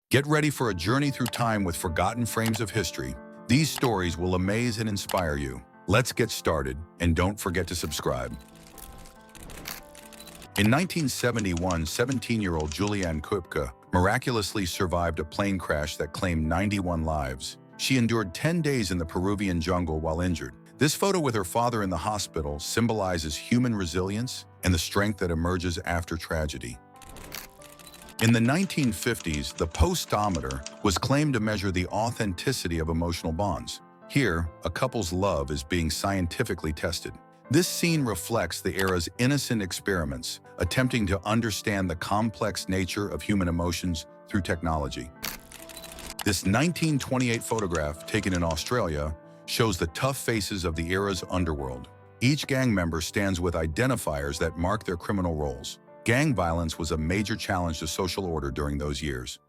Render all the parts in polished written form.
Get ready for a journey through time with forgotten frames of history. These stories will amaze and inspire you. Let's get started, and don't forget to subscribe. In 1971, 17-year-old Julianne Kupka miraculously survived a plane crash that claimed 91 lives. She endured 10 days in the Peruvian jungle while injured. This photo with her father in the hospital symbolizes human resilience and the strength that emerges after tragedy. In the 1950s, the postometer was claimed to measure the authenticity of emotional bonds. Here, a couple's love is being scientifically tested. This scene reflects the era's innocent experiments, attempting to understand the complex nature of human emotions through technology. This 1928 photograph, taken in Australia, shows the tough faces of the era's underworld. Each gang member stands with identifiers that mark their criminal roles. Gang violence was a major challenge to social order during those years.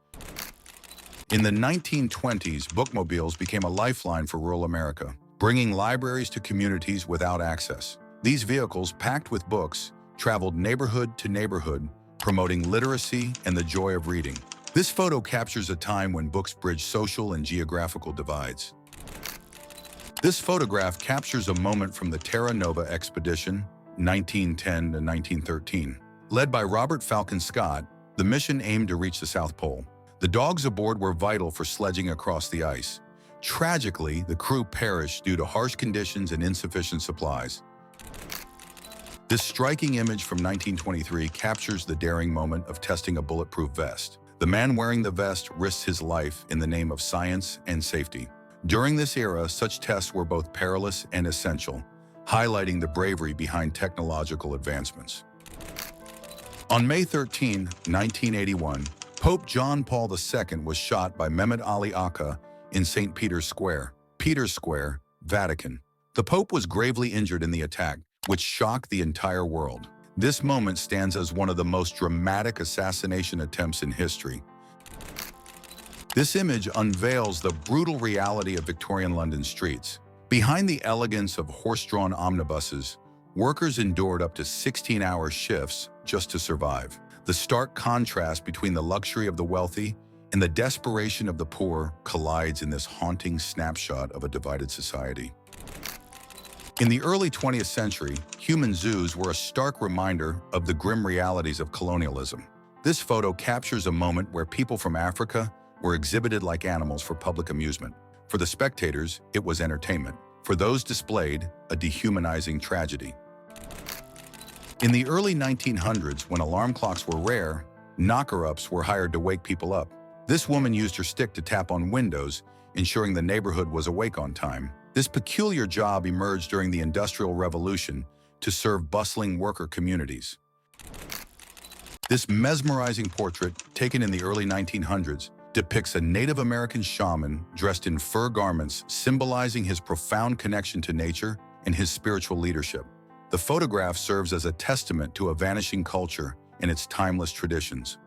In the 1920s, bookmobiles became a lifeline for rural America, bringing libraries to communities without access. These vehicles, packed with books, traveled neighborhood to neighborhood, promoting literacy and the joy of reading. This photo captures a time when books bridged social and geographical divides. This photograph captures a moment from the Terra Nova expedition, 1910 to 1913. Led by Robert Falcon Scott, the mission aimed to reach the South Pole. The dogs aboard were vital for sledging across the ice. Tragically, the crew perished due to harsh conditions and insufficient supplies. This striking image from 1923 captures the daring moment of testing a bulletproof vest. The man wearing the vest risks his life in the name of science and safety. During this era, such tests were both perilous and essential, highlighting the bravery behind technological advancements. On May 13, 1981, Pope John Paul II was shot by Mehmet Ali Aka in St. Peter's Square, Vatican. The Pope was gravely injured in the attack, which shocked the entire world. This moment stands as one of the most dramatic assassination attempts in history. This image unveils the brutal reality of Victorian London streets. Behind the elegance of horse-drawn omnibuses, workers endured up to 16-hour shifts just to survive. The stark contrast between the luxury of the wealthy and the desperation of the poor collides in this haunting snapshot of a divided society. In the early 20th century, human zoos were a stark reminder of the grim realities of colonialism. This photo captures a moment where people from Africa were exhibited like animals for public amusement. For the spectators, it was entertainment. For those displayed, a dehumanizing tragedy. In the early 1900s, when alarm clocks were rare, knocker-ups were hired to wake people up. This woman used her stick to tap on windows, ensuring the neighborhood was awake on time. This peculiar job emerged during the Industrial Revolution to serve bustling worker communities. This mesmerizing portrait, taken in the early 1900s, depicts a Native American shaman dressed in fur garments, symbolizing his profound connection to nature and his spiritual leadership. The photograph serves as a testament to a vanishing culture and its timeless traditions.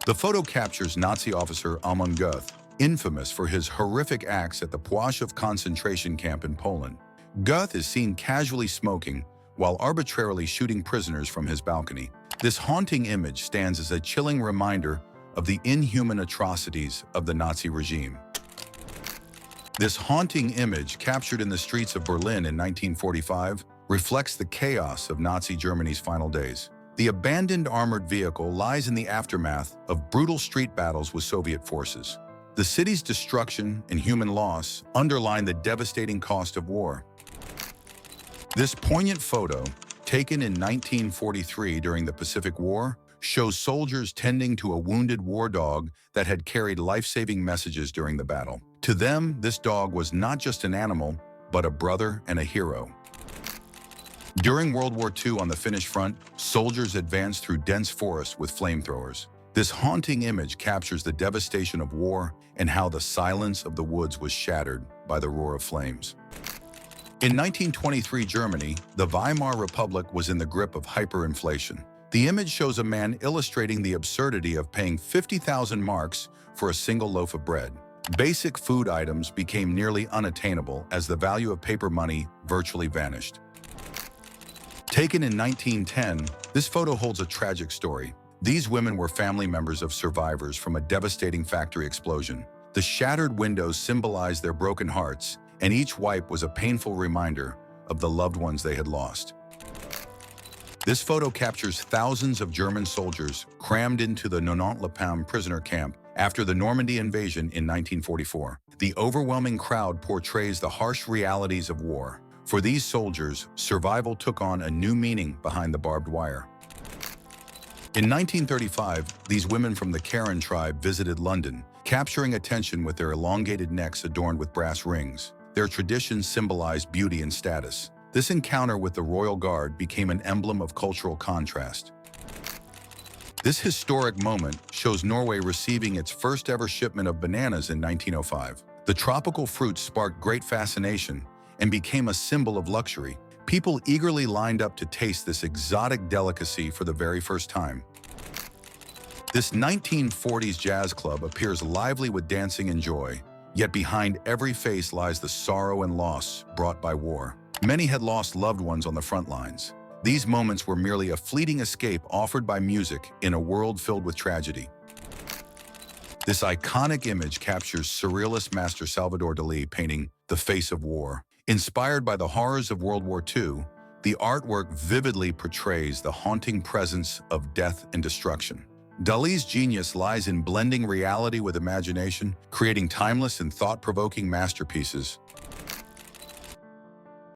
The photo captures Nazi officer Amon Goeth, infamous for his horrific acts at the Płaszów concentration camp in Poland. Goeth is seen casually smoking while arbitrarily shooting prisoners from his balcony. This haunting image stands as a chilling reminder of the inhuman atrocities of the Nazi regime. This haunting image, captured in the streets of Berlin in 1945, reflects the chaos of Nazi Germany's final days. The abandoned armored vehicle lies in the aftermath of brutal street battles with Soviet forces. The city's destruction and human loss underline the devastating cost of war. This poignant photo, taken in 1943 during the Pacific War, shows soldiers tending to a wounded war dog that had carried life-saving messages during the battle. To them, this dog was not just an animal, but a brother and a hero. During World War II on the Finnish front, soldiers advanced through dense forests with flamethrowers. This haunting image captures the devastation of war and how the silence of the woods was shattered by the roar of flames. In 1923 Germany, the Weimar Republic was in the grip of hyperinflation. The image shows a man illustrating the absurdity of paying 50,000 marks for a single loaf of bread. Basic food items became nearly unattainable as the value of paper money virtually vanished. Taken in 1910, this photo holds a tragic story. These women were family members of survivors from a devastating factory explosion. The shattered windows symbolized their broken hearts, and each wipe was a painful reminder of the loved ones they had lost. This photo captures thousands of German soldiers crammed into the Nonant-le-Pam prisoner camp after the Normandy invasion in 1944. The overwhelming crowd portrays the harsh realities of war. For these soldiers, survival took on a new meaning behind the barbed wire. In 1935, these women from the Karen tribe visited London, capturing attention with their elongated necks adorned with brass rings. Their traditions symbolized beauty and status. This encounter with the Royal Guard became an emblem of cultural contrast. This historic moment shows Norway receiving its first ever shipment of bananas in 1905. The tropical fruit sparked great fascination and became a symbol of luxury. People eagerly lined up to taste this exotic delicacy for the very first time. This 1940s jazz club appears lively with dancing and joy, yet behind every face lies the sorrow and loss brought by war. Many had lost loved ones on the front lines. These moments were merely a fleeting escape offered by music in a world filled with tragedy. This iconic image captures Surrealist master Salvador Dali painting The Face of War. Inspired by the horrors of World War II, the artwork vividly portrays the haunting presence of death and destruction. Dali's genius lies in blending reality with imagination, creating timeless and thought-provoking masterpieces